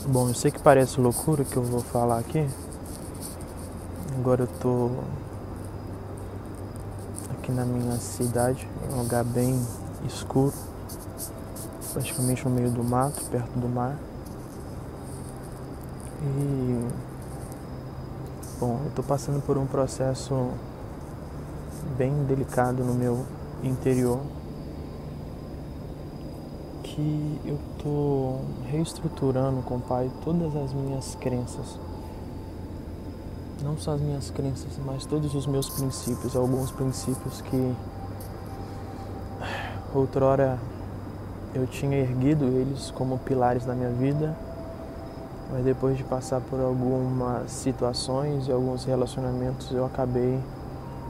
Bom, eu sei que parece loucura que eu vou falar aqui. Agora eu tô aqui na minha cidade, em um lugar bem escuro, praticamente no meio do mato, perto do mar. E, bom, eu tô passando por um processo bem delicado no meu interior, que eu tô reestruturando com o Pai todas as minhas crenças. Não só as minhas crenças, mas todos os meus princípios, alguns princípios que outrora eu tinha erguido eles como pilares da minha vida, mas depois de passar por algumas situações e alguns relacionamentos, eu acabei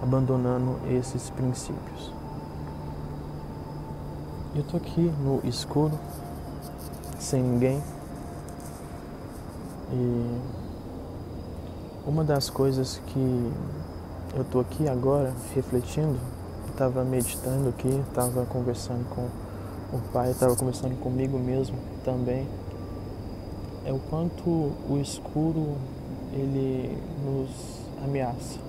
abandonando esses princípios. Eu tô aqui no escuro, sem ninguém, e uma das coisas que eu tô aqui agora refletindo, eu estava meditando aqui, estava conversando com o Pai, estava conversando comigo mesmo também, é o quanto o escuro ele nos ameaça.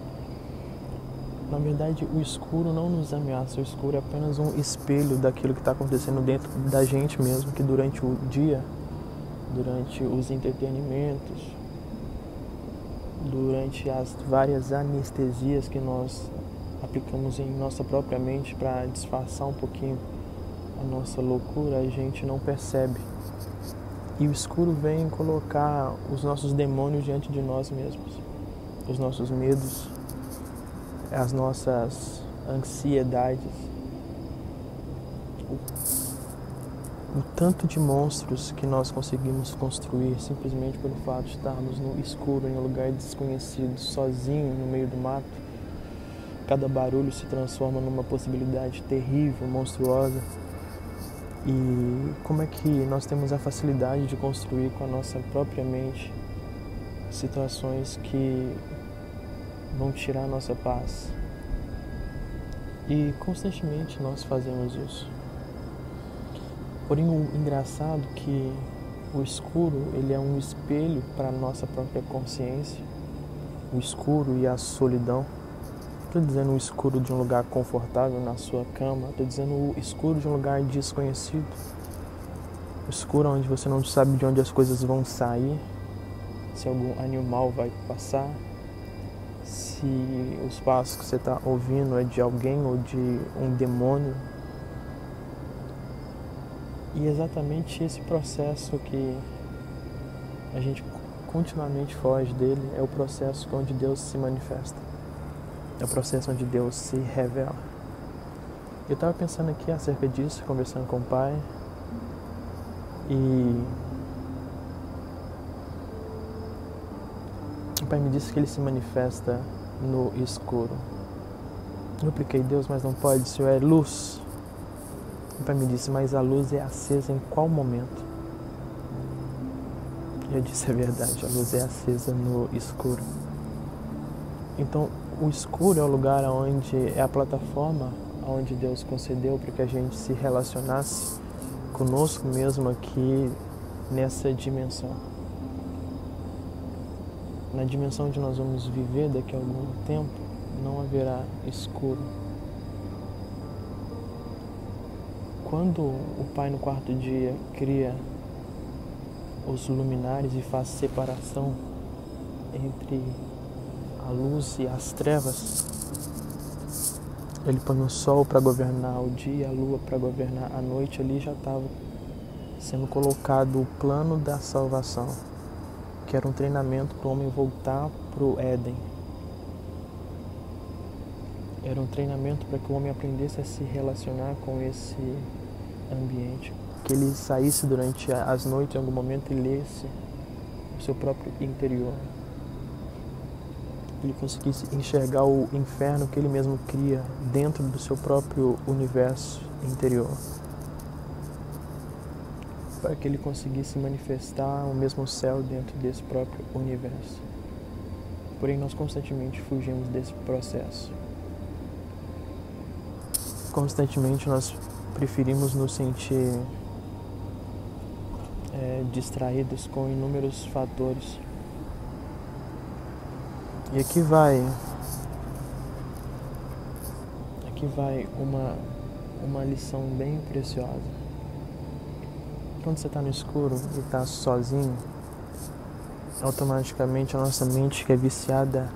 Na verdade, o escuro não nos ameaça, o escuro é apenas um espelho daquilo que está acontecendo dentro da gente mesmo, que durante o dia, durante os entretenimentos, durante as várias anestesias que nós aplicamos em nossa própria mente para disfarçar um pouquinho a nossa loucura, a gente não percebe. E o escuro vem colocar os nossos demônios diante de nós mesmos, os nossos medos, as nossas ansiedades, o tanto de monstros que nós conseguimos construir simplesmente pelo fato de estarmos no escuro, em um lugar desconhecido, sozinho no meio do mato. Cada barulho se transforma numa possibilidade terrível, monstruosa. E como é que nós temos a facilidade de construir com a nossa própria mente situações que vão tirar a nossa paz. E constantemente nós fazemos isso. Porém, o engraçado é que o escuro ele é um espelho para a nossa própria consciência. O escuro e a solidão. Estou dizendo o escuro de um lugar confortável na sua cama. Estou dizendo o escuro de um lugar desconhecido. O escuro onde você não sabe de onde as coisas vão sair. Se algum animal vai passar. Se os passos que você está ouvindo é de alguém ou de um demônio. E exatamente esse processo que a gente continuamente foge dele é o processo onde Deus se manifesta. É o processo onde Deus se revela. Eu estava pensando aqui acerca disso, conversando com o Pai. E o Pai me disse que Ele se manifesta no escuro. Eu apliquei Deus, mas não pode, o Senhor é luz. O Pai me disse, mas a luz é acesa em qual momento? Eu disse, é verdade, a luz é acesa no escuro. Então, o escuro é o lugar onde é a plataforma onde Deus concedeu para que a gente se relacionasse conosco mesmo aqui nessa dimensão. Na dimensão onde nós vamos viver daqui a algum tempo, não haverá escuro. Quando o Pai no quarto dia cria os luminares e faz separação entre a luz e as trevas, Ele põe o sol para governar o dia, a lua para governar a noite, ali já estava sendo colocado o plano da salvação, que era um treinamento para o homem voltar para o Éden. Era um treinamento para que o homem aprendesse a se relacionar com esse ambiente, que ele saísse durante as noites em algum momento e lesse o seu próprio interior. Ele conseguisse enxergar o inferno que ele mesmo cria dentro do seu próprio universo interior, para que ele conseguisse manifestar o mesmo céu dentro desse próprio universo. Porém, nós constantemente fugimos desse processo. Constantemente nós preferimos nos sentir distraídos com inúmeros fatores. E aqui vai uma lição bem preciosa. Quando você está no escuro e está sozinho, automaticamente a nossa mente, que é viciada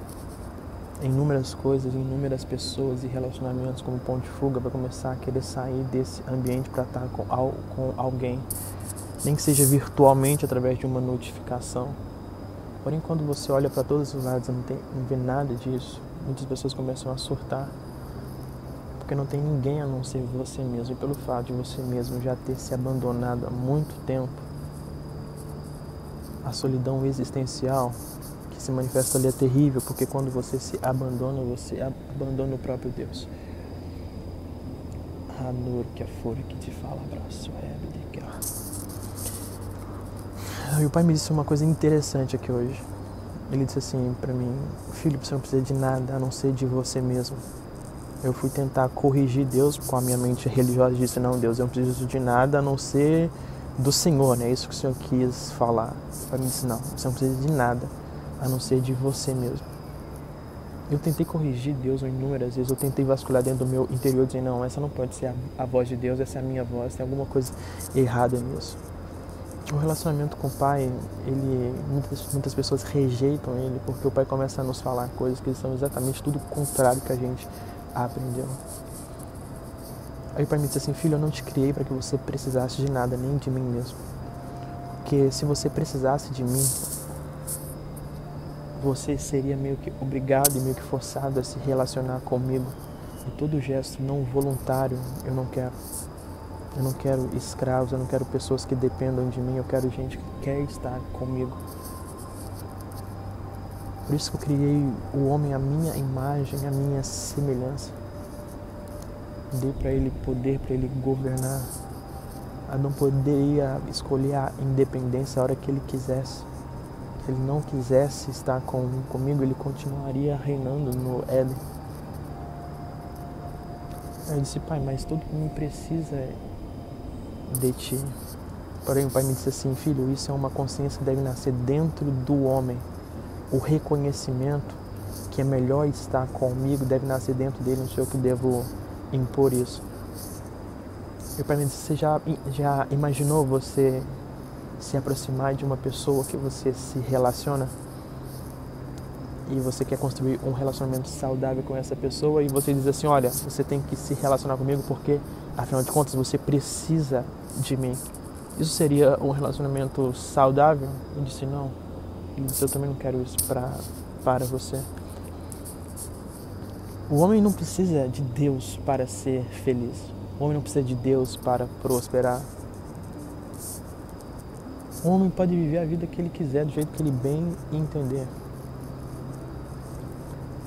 em inúmeras coisas, em inúmeras pessoas e relacionamentos como ponto de fuga, vai começar a querer sair desse ambiente para estar com alguém, nem que seja virtualmente através de uma notificação. Porém, quando você olha para todos os lados e não vê nada disso, muitas pessoas começam a surtar, porque não tem ninguém a não ser você mesmo. E pelo fato de você mesmo já ter se abandonado há muito tempo, a solidão existencial que se manifesta ali é terrível, porque quando você se abandona, você abandona o próprio Deus. Hanur que a fora que te fala, abraço, E o pai me disse uma coisa interessante aqui hoje. Ele disse assim para mim: filho, você não precisa de nada a não ser de você mesmo. Eu fui tentar corrigir Deus com a minha mente religiosa e disse: não, Deus, eu não preciso de nada a não ser do Senhor, né? É isso que o Senhor quis falar. Para mim disse: não, você não precisa de nada a não ser de você mesmo. Eu tentei corrigir Deus inúmeras vezes, eu tentei vasculhar dentro do meu interior, dizendo: não, essa não pode ser a voz de Deus, essa é a minha voz, tem alguma coisa errada nisso. O relacionamento com o pai, muitas pessoas rejeitam ele, porque o pai começa a nos falar coisas que são exatamente tudo o contrário que a gente aprendeu. Aí o pai me disse assim: filho, eu não te criei para que você precisasse de nada, nem de mim mesmo. Porque se você precisasse de mim, você seria meio que obrigado e meio que forçado a se relacionar comigo. E todo gesto não voluntário eu não quero. Eu não quero escravos, eu não quero pessoas que dependam de mim, eu quero gente que quer estar comigo. Por isso que eu criei o homem à minha imagem, à minha semelhança. Dei para ele poder, para ele governar. Eu não poderia escolher a independência a hora que ele quisesse. Se ele não quisesse estar comigo, ele continuaria reinando no Éden. Eu disse: pai, mas todo mundo precisa de ti. Porém o pai me disse assim: filho, isso é uma consciência que deve nascer dentro do homem. O reconhecimento que é melhor estar comigo deve nascer dentro dele, não sei eu que devo impor isso. E o pai me disse: você já imaginou você se aproximar de uma pessoa que você se relaciona e você quer construir um relacionamento saudável com essa pessoa e você diz assim: olha, você tem que se relacionar comigo porque afinal de contas você precisa de mim. Isso seria um relacionamento saudável? Eu disse: não. Ele disse: eu também não quero isso para você. O homem não precisa de Deus para ser feliz. O homem não precisa de Deus para prosperar. O homem pode viver a vida que ele quiser, do jeito que ele bem entender.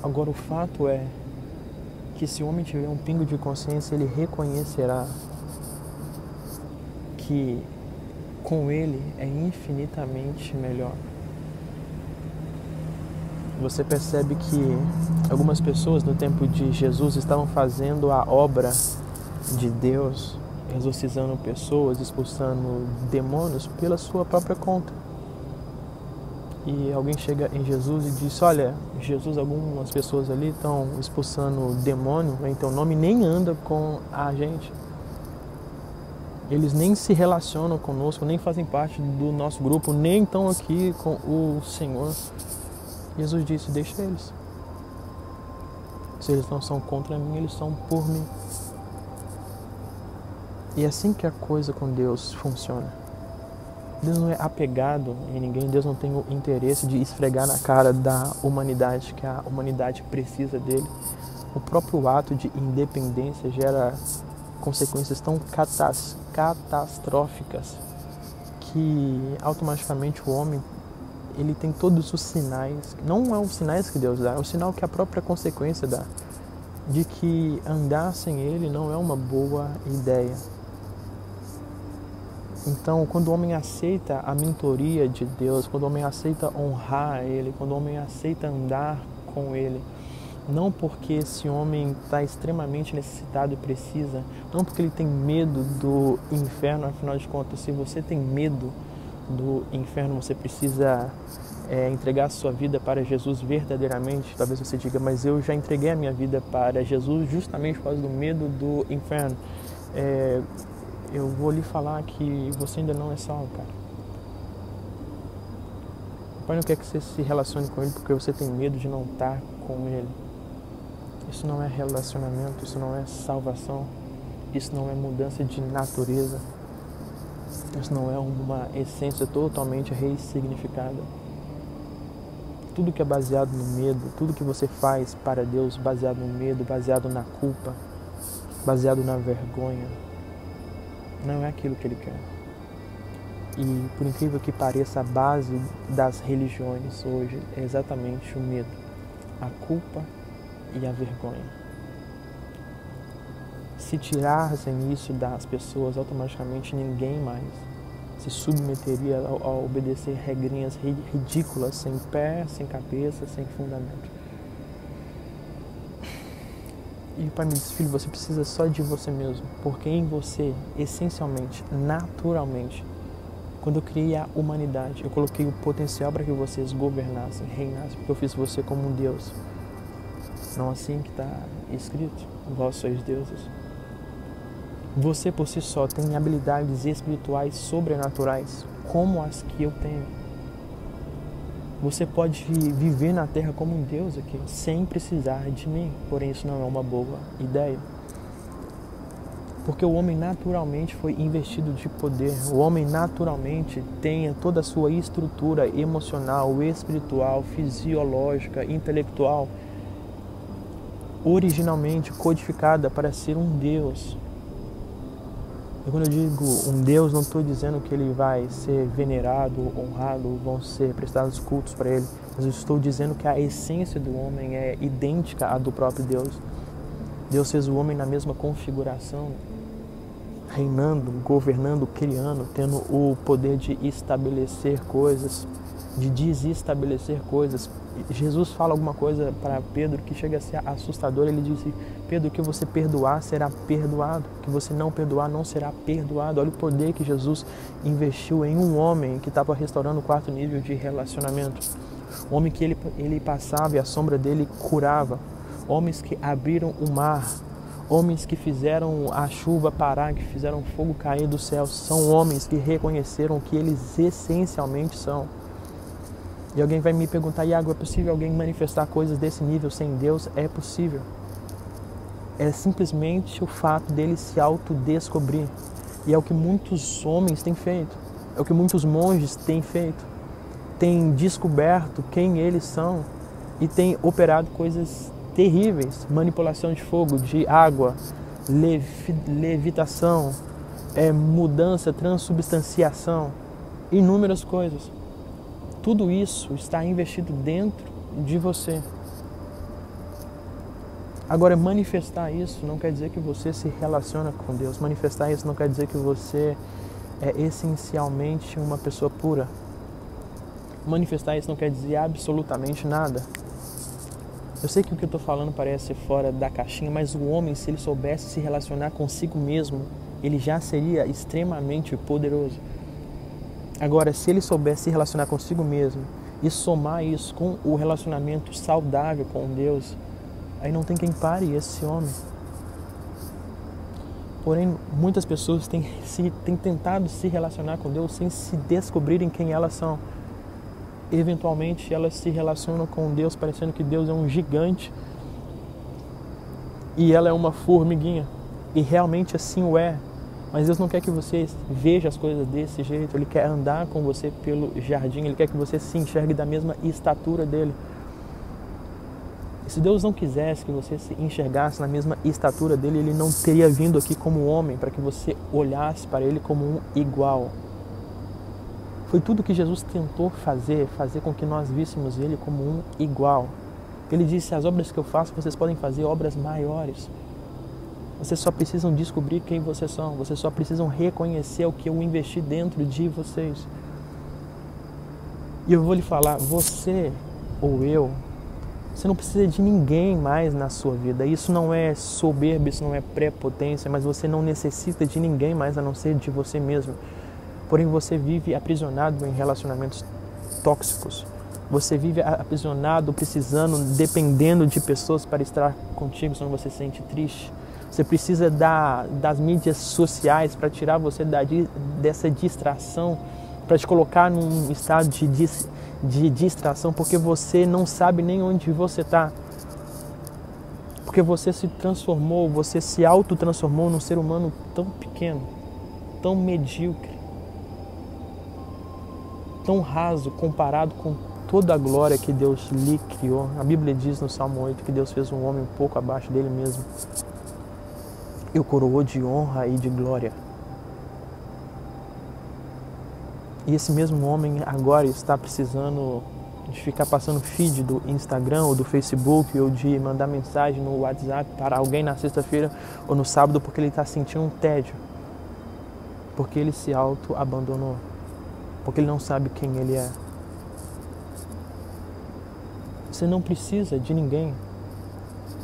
Agora, o fato é que se o homem tiver um pingo de consciência, ele reconhecerá que com ele é infinitamente melhor. Você percebe que algumas pessoas no tempo de Jesus estavam fazendo a obra de Deus, exorcizando pessoas, expulsando demônios pela sua própria conta. E alguém chega em Jesus e diz: olha, Jesus, algumas pessoas ali estão expulsando demônio em teu nome, nem anda com a gente. Eles nem se relacionam conosco, nem fazem parte do nosso grupo, nem estão aqui com o Senhor. Jesus disse: deixa eles. Se eles não são contra mim, eles são por mim. E é assim que a coisa com Deus funciona. Deus não é apegado em ninguém, Deus não tem o interesse de esfregar na cara da humanidade, que a humanidade precisa dele. O próprio ato de independência gera consequências tão catastróficas que automaticamente o homem ele tem todos os sinais, não é os sinais que Deus dá, é o sinal que a própria consequência dá, de que andar sem ele não é uma boa ideia. Então, quando o homem aceita a mentoria de Deus, quando o homem aceita honrar ele, quando o homem aceita andar com ele, não porque esse homem está extremamente necessitado e precisa, não porque ele tem medo do inferno, afinal de contas, se você tem medo do inferno, você precisa entregar a sua vida para Jesus verdadeiramente. Talvez você diga, mas eu já entreguei a minha vida para Jesus justamente por causa do medo do inferno. Eu vou lhe falar que você ainda não é salvo, cara. O Pai não quer que você se relacione com Ele porque você tem medo de não estar com Ele. Isso não é relacionamento, isso não é salvação, isso não é mudança de natureza, isso não é uma essência totalmente ressignificada. Tudo que é baseado no medo, tudo que você faz para Deus baseado no medo, baseado na culpa, baseado na vergonha, não é aquilo que Ele quer. E por incrível que pareça, a base das religiões hoje é exatamente o medo, a culpa e a vergonha. Se tirassem isso das pessoas, automaticamente ninguém mais se submeteria a obedecer regrinhas ridículas, sem pé, sem cabeça, sem fundamento. E o Pai me disse, filho, você precisa só de você mesmo, porque em você, essencialmente, naturalmente, quando eu criei a humanidade, eu coloquei o potencial para que vocês governassem, reinassem, porque eu fiz você como um Deus. Não assim que está escrito, vós sois deuses. Você por si só tem habilidades espirituais sobrenaturais, como as que eu tenho. Você pode viver na Terra como um Deus aqui, sem precisar de mim, porém isso não é uma boa ideia. Porque o homem naturalmente foi investido de poder, o homem naturalmente tem toda a sua estrutura emocional, espiritual, fisiológica, intelectual, originalmente codificada para ser um Deus. E quando eu digo um Deus, não estou dizendo que ele vai ser venerado, honrado, vão ser prestados cultos para ele, mas eu estou dizendo que a essência do homem é idêntica à do próprio Deus. Deus fez o homem na mesma configuração, reinando, governando, criando, tendo o poder de estabelecer coisas, de desestabelecer coisas. Jesus fala alguma coisa para Pedro que chega a ser assustador. Ele disse, Pedro, o que você perdoar será perdoado, o que você não perdoar não será perdoado. Olha o poder que Jesus investiu em um homem que estava restaurando o 4º nível de relacionamento. Um homem que ele passava e a sombra dele curava. Homens que abriram o mar. Homens que fizeram a chuva parar, que fizeram o fogo cair do céu. São homens que reconheceram o que eles essencialmente são. E alguém vai me perguntar, Iago, é possível alguém manifestar coisas desse nível sem Deus? É possível. É simplesmente o fato dele se autodescobrir. E é o que muitos homens têm feito. É o que muitos monges têm feito. Têm descoberto quem eles são e têm operado coisas terríveis. Manipulação de fogo, de água, levitação, mudança, transubstanciação, inúmeras coisas. Tudo isso está investido dentro de você. Agora, manifestar isso não quer dizer que você se relaciona com Deus. Manifestar isso não quer dizer que você é essencialmente uma pessoa pura. Manifestar isso não quer dizer absolutamente nada. Eu sei que o que eu estou falando parece fora da caixinha, mas o homem, se ele soubesse se relacionar consigo mesmo, ele já seria extremamente poderoso. Agora, se ele soubesse se relacionar consigo mesmo e somar isso com o relacionamento saudável com Deus, aí não tem quem pare esse homem. Porém, muitas pessoas têm tentado se relacionar com Deus sem se descobrirem quem elas são. Eventualmente, elas se relacionam com Deus parecendo que Deus é um gigante e ela é uma formiguinha. E realmente assim o é. Mas Deus não quer que você veja as coisas desse jeito. Ele quer andar com você pelo jardim. Ele quer que você se enxergue da mesma estatura dele. E se Deus não quisesse que você se enxergasse na mesma estatura dele, ele não teria vindo aqui como homem para que você olhasse para ele como um igual. Foi tudo que Jesus tentou fazer com que nós víssemos ele como um igual. Ele disse, as obras que eu faço, vocês podem fazer obras maiores. Vocês só precisam descobrir quem vocês são. Vocês só precisam reconhecer o que eu investi dentro de vocês. E eu vou lhe falar, você ou eu, você não precisa de ninguém mais na sua vida. Isso não é soberba, isso não é prepotência, mas você não necessita de ninguém mais a não ser de você mesmo. Porém, você vive aprisionado em relacionamentos tóxicos. Você vive aprisionado, precisando, dependendo de pessoas para estar contigo quando você se sente triste. Você precisa das mídias sociais para tirar você dessa distração, para te colocar num estado de distração, porque você não sabe nem onde você está. Porque você se transformou, você se autotransformou num ser humano tão pequeno, tão medíocre, tão raso comparado com toda a glória que Deus lhe criou. A Bíblia diz no Salmo 8 que Deus fez um homem um pouco abaixo dele mesmo e o coroou de honra e de glória. E esse mesmo homem agora está precisando de ficar passando feed do Instagram ou do Facebook ou de mandar mensagem no WhatsApp para alguém na sexta-feira ou no sábado porque ele está sentindo um tédio, porque ele se auto-abandonou, porque ele não sabe quem ele é. Você não precisa de ninguém.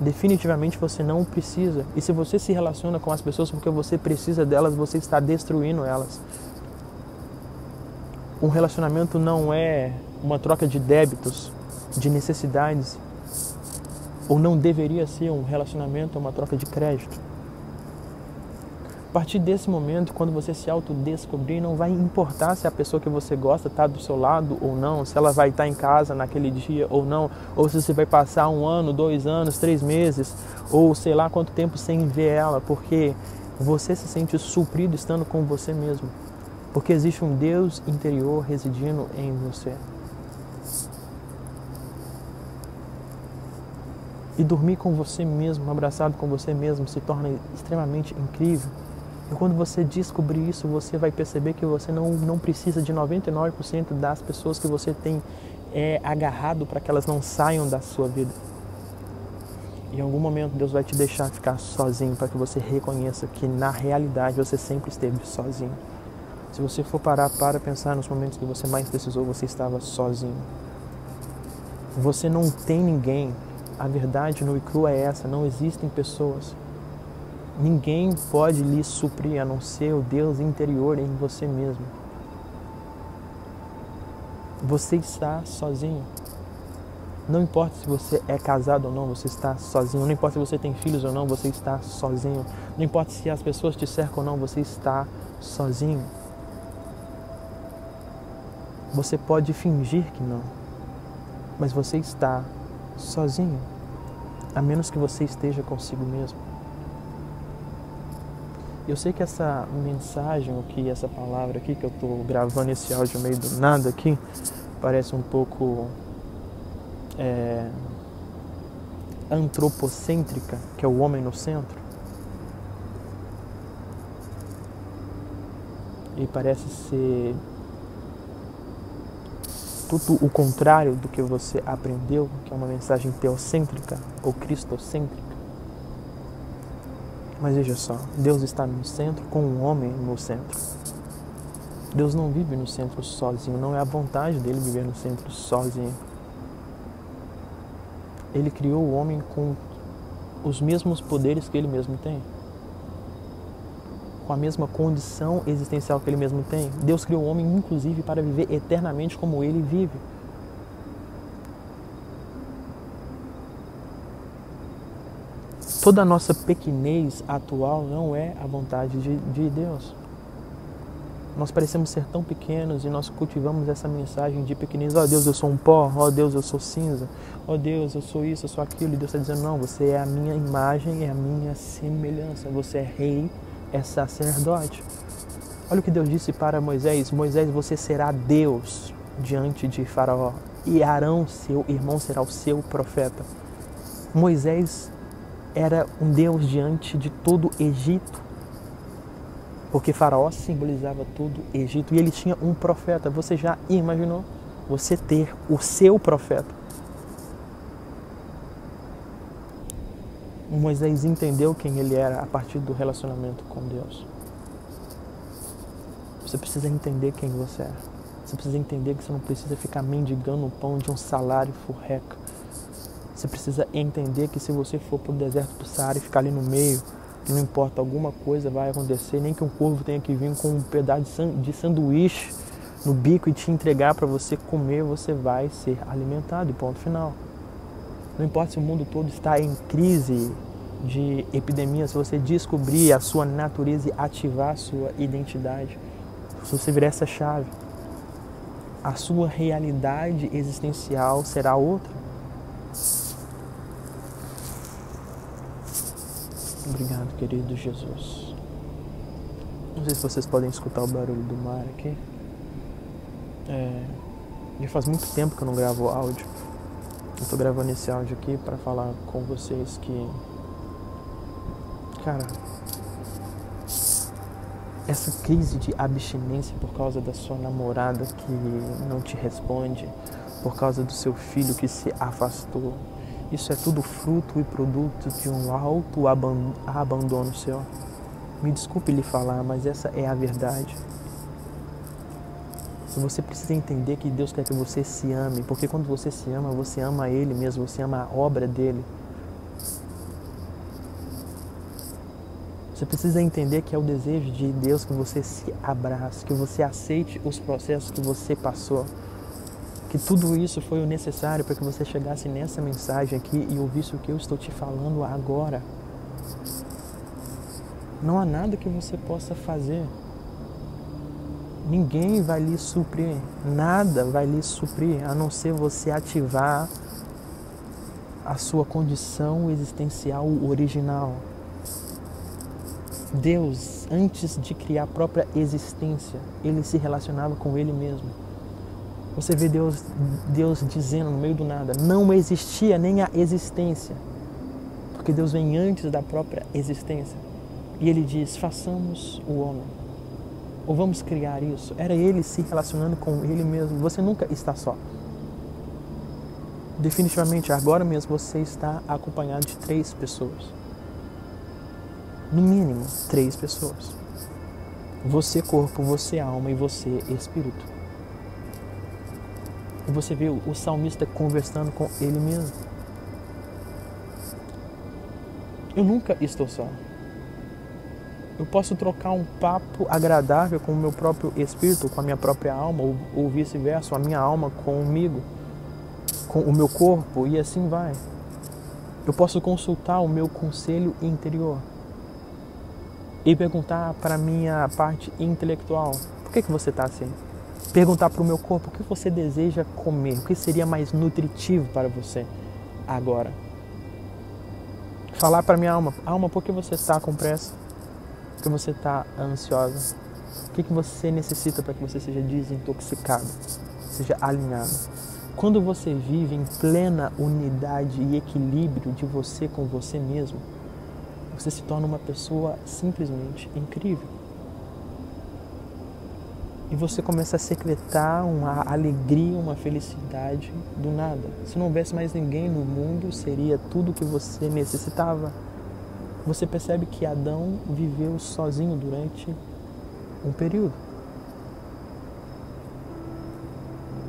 Definitivamente você não precisa. E se você se relaciona com as pessoas porque você precisa delas, você está destruindo elas. Um relacionamento não é uma troca de débitos, de necessidades. Ou não deveria ser um relacionamento, uma troca de crédito. A partir desse momento, quando você se autodescobrir, não vai importar se a pessoa que você gosta está do seu lado ou não, se ela vai estar em casa naquele dia ou não, ou se você vai passar 1 ano, 2 anos, 3 meses, ou sei lá quanto tempo sem ver ela, porque você se sente suprido estando com você mesmo. Porque existe um Deus interior residindo em você. E dormir com você mesmo, abraçado com você mesmo, se torna extremamente incrível. E quando você descobrir isso, você vai perceber que você não precisa de 99% das pessoas que você tem agarrado para que elas não saiam da sua vida. Em algum momento Deus vai te deixar ficar sozinho para que você reconheça que na realidade você sempre esteve sozinho. Se você for parar para pensar nos momentos que você mais precisou, você estava sozinho. Você não tem ninguém. A verdade nua e crua é essa, não existem pessoas. Ninguém pode lhe suprir a não ser o Deus interior em você mesmo. Você está sozinho. Não importa se você é casado ou não, você está sozinho. Não importa se você tem filhos ou não, você está sozinho. Não importa se as pessoas te cercam ou não, você está sozinho. Você pode fingir que não, mas você está sozinho, a menos que você esteja consigo mesmo. Eu sei que essa mensagem, ou que essa palavra aqui, que eu estou gravando esse áudio meio do nada aqui, parece um pouco antropocêntrica, que é o homem no centro. E parece ser tudo o contrário do que você aprendeu, que é uma mensagem teocêntrica ou cristocêntrica. Mas veja só, Deus está no centro com um homem no centro. Deus não vive no centro sozinho, não é a vontade dele viver no centro sozinho. Ele criou o homem com os mesmos poderes que ele mesmo tem, com a mesma condição existencial que ele mesmo tem. Deus criou o homem, inclusive, para viver eternamente como ele vive. Toda a nossa pequenez atual não é a vontade de Deus. Nós parecemos ser tão pequenos e nós cultivamos essa mensagem de pequenez. Ó Deus, eu sou um pó. Ó Deus, eu sou cinza. Ó Deus, eu sou isso, eu sou aquilo. E Deus está dizendo, não, você é a minha imagem, é a minha semelhança. Você é rei, é sacerdote. Olha o que Deus disse para Moisés. Moisés, você será Deus diante de Faraó. E Arão, seu irmão, será o seu profeta. Moisés era um Deus diante de todo o Egito, porque Faraó simbolizava todo o Egito e ele tinha um profeta. Você já imaginou você ter o seu profeta? Moisés entendeu quem ele era a partir do relacionamento com Deus. Você precisa entender quem você é. Você precisa entender que você não precisa ficar mendigando o pão de um salário furreca. Você precisa entender que se você for para o deserto do Saara e ficar ali no meio, que não importa, alguma coisa vai acontecer, nem que um corvo tenha que vir com um pedaço de sanduíche no bico e te entregar para você comer, você vai ser alimentado, e ponto final. Não importa se o mundo todo está em crise de epidemia, se você descobrir a sua natureza e ativar a sua identidade, se você virar essa chave, a sua realidade existencial será outra. Obrigado, querido Jesus. Não sei se vocês podem escutar o barulho do mar aqui. Já faz muito tempo que eu não gravo áudio. Eu tô gravando esse áudio aqui para falar com vocês que, cara, essa crise de abstinência por causa da sua namorada que não te responde, por causa do seu filho que se afastou, isso é tudo fruto e produto de um alto abandono seu. Me desculpe lhe falar, mas essa é a verdade. Você precisa entender que Deus quer que você se ame, porque quando você se ama, você ama Ele mesmo, você ama a obra dEle. Você precisa entender que é o desejo de Deus que você se abrace, que você aceite os processos que você passou, que tudo isso foi o necessário para que você chegasse nessa mensagem aqui e ouvisse o que eu estou te falando agora. Não há nada que você possa fazer. Ninguém vai lhe suprir, nada vai lhe suprir, a não ser você ativar a sua condição existencial original. Deus, antes de criar a própria existência, Ele se relacionava com Ele mesmo. Você vê Deus dizendo no meio do nada, não existia nem a existência, porque Deus vem antes da própria existência. E Ele diz, façamos o homem. Ou vamos criar isso. Era Ele se relacionando com Ele mesmo. Você nunca está só. Definitivamente, agora mesmo você está acompanhado de 3 pessoas. No mínimo, 3 pessoas. Você corpo, você alma e você espírito. E você vê o salmista conversando com ele mesmo. Eu nunca estou só. Eu posso trocar um papo agradável com o meu próprio espírito, com a minha própria alma, ou vice-versa, a minha alma comigo, com o meu corpo, e assim vai. Eu posso consultar o meu conselho interior e perguntar para a minha parte intelectual, por que você está assim? Perguntar para o meu corpo, o que você deseja comer? O que seria mais nutritivo para você agora? Falar para a minha alma, alma, por que você está com pressa? Por que você está ansiosa? O que você necessita para que você seja desintoxicado, seja alinhado? Quando você vive em plena unidade e equilíbrio de você com você mesmo, você se torna uma pessoa simplesmente incrível. E você começa a secretar uma alegria, uma felicidade do nada. Se não houvesse mais ninguém no mundo, seria tudo o que você necessitava. Você percebe que Adão viveu sozinho durante um período.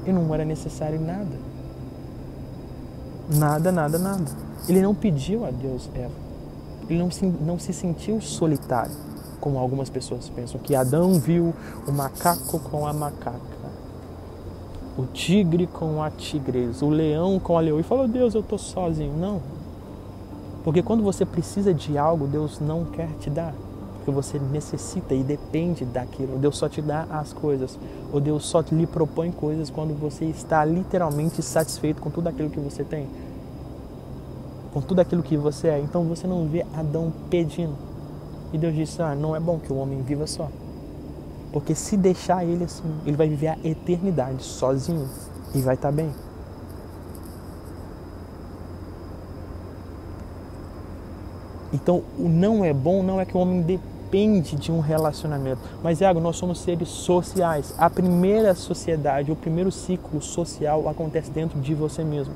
E não era necessário nada. Nada. Ele não pediu a Deus Eva. Ele não se sentiu solitário, como algumas pessoas pensam, que Adão viu o macaco com a macaca, o tigre com a tigresa, o leão com a leoa, e falou, Deus, eu estou sozinho. Não. Porque quando você precisa de algo, Deus não quer te dar. Porque você necessita e depende daquilo. Deus só te dá as coisas. Ou Deus só lhe propõe coisas quando você está literalmente satisfeito com tudo aquilo que você tem. Com tudo aquilo que você é. Então você não vê Adão pedindo. E Deus disse, não é bom que o homem viva só. Porque se deixar ele assim, ele vai viver a eternidade sozinho e vai estar bem. Então, o não é bom não é que o homem depende de um relacionamento. Mas, Iago, nós somos seres sociais. A primeira sociedade, o primeiro ciclo social acontece dentro de você mesmo.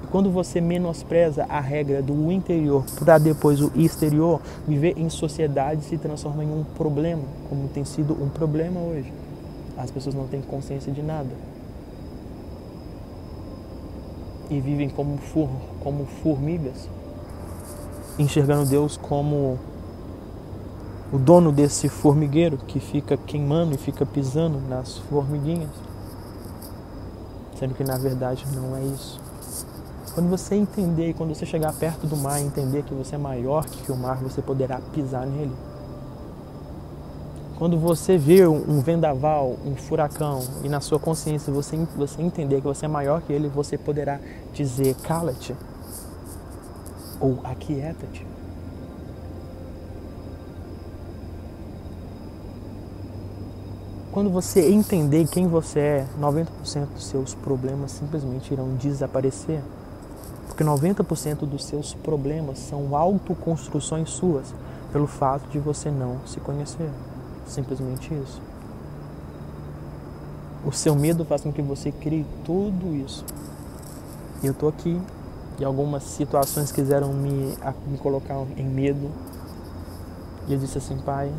E quando você menospreza a regra do interior para depois o exterior, viver em sociedade se transforma em um problema, como tem sido um problema hoje. As pessoas não têm consciência de nada. E vivem como formigas. enxergando Deus como o dono desse formigueiro que fica queimando e fica pisando nas formiguinhas, sendo que na verdade não é isso. Quando você entender, quando você chegar perto do mar e entender que você é maior que o mar, você poderá pisar nele. Quando você vê um vendaval, um furacão, e na sua consciência você entender que você é maior que ele, você poderá dizer, cala-te, ou aquieta-te. Quando você entender quem você é, 90% dos seus problemas simplesmente irão desaparecer. Porque 90% dos seus problemas são autoconstruções suas, pelo fato de você não se conhecer. Simplesmente isso. O seu medo faz com que você crie tudo isso. E eu tô aqui, e algumas situações quiseram me colocar em medo. E eu disse assim, Pai,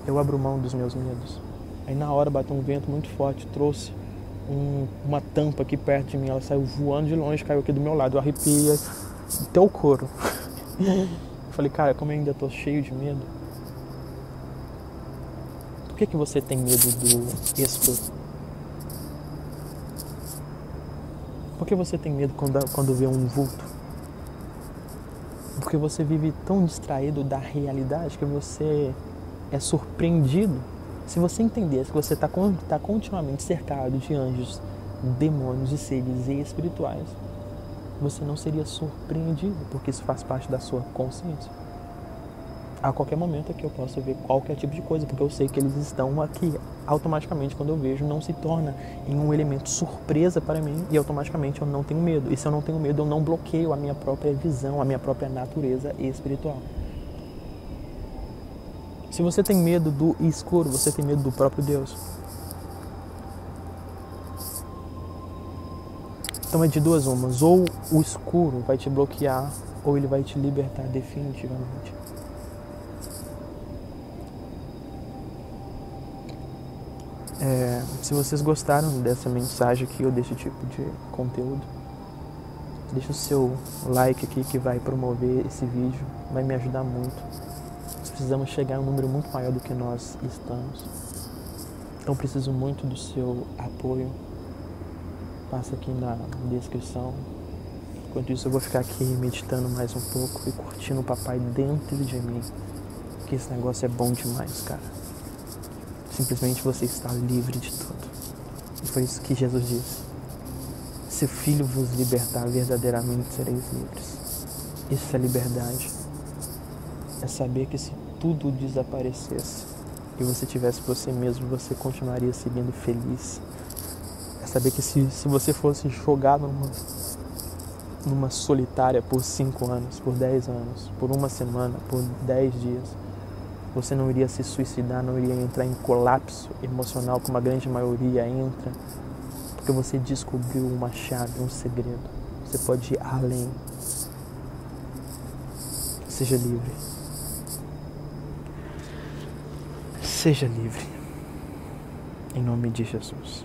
eu abro mão dos meus medos. Aí na hora bateu um vento muito forte, trouxe uma tampa aqui perto de mim, ela saiu voando de longe, caiu aqui do meu lado, eu arrepiei até o couro. Eu falei, cara, como eu ainda tô cheio de medo. Por que você tem medo do escuro? Por que você tem medo quando vê um vulto? Porque você vive tão distraído da realidade que você é surpreendido. Se você entendesse que você está continuamente cercado de anjos, demônios e seres espirituais, você não seria surpreendido, porque isso faz parte da sua consciência. A qualquer momento aqui eu posso ver qualquer tipo de coisa, porque eu sei que eles estão aqui. Automaticamente, quando eu vejo, não se torna em um elemento surpresa para mim e automaticamente eu não tenho medo. E se eu não tenho medo, eu não bloqueio a minha própria visão, a minha própria natureza espiritual. Se você tem medo do escuro, você tem medo do próprio Deus. Então é de duas umas. Ou o escuro vai te bloquear, ou ele vai te libertar definitivamente. Se vocês gostaram dessa mensagem aqui ou desse tipo de conteúdo, deixa o seu like aqui que vai promover esse vídeo, vai me ajudar muito. Nós precisamos chegar a um número muito maior do que nós estamos. Então preciso muito do seu apoio. Passa aqui na descrição. Enquanto isso eu vou ficar aqui meditando mais um pouco e curtindo o papai dentro de mim. Que esse negócio é bom demais, cara. Simplesmente você está livre de tudo. E foi isso que Jesus disse. Se o Filho vos libertar, verdadeiramente sereis livres. Isso é liberdade. É saber que se tudo desaparecesse e você tivesse você mesmo, você continuaria seguindo feliz. É saber que se você fosse jogado numa solitária por 5 anos, por 10 anos, por uma semana, por 10 dias, você não iria se suicidar, não iria entrar em colapso emocional, como a grande maioria entra, porque você descobriu uma chave, um segredo. Você pode ir além. Seja livre. Seja livre. Em nome de Jesus.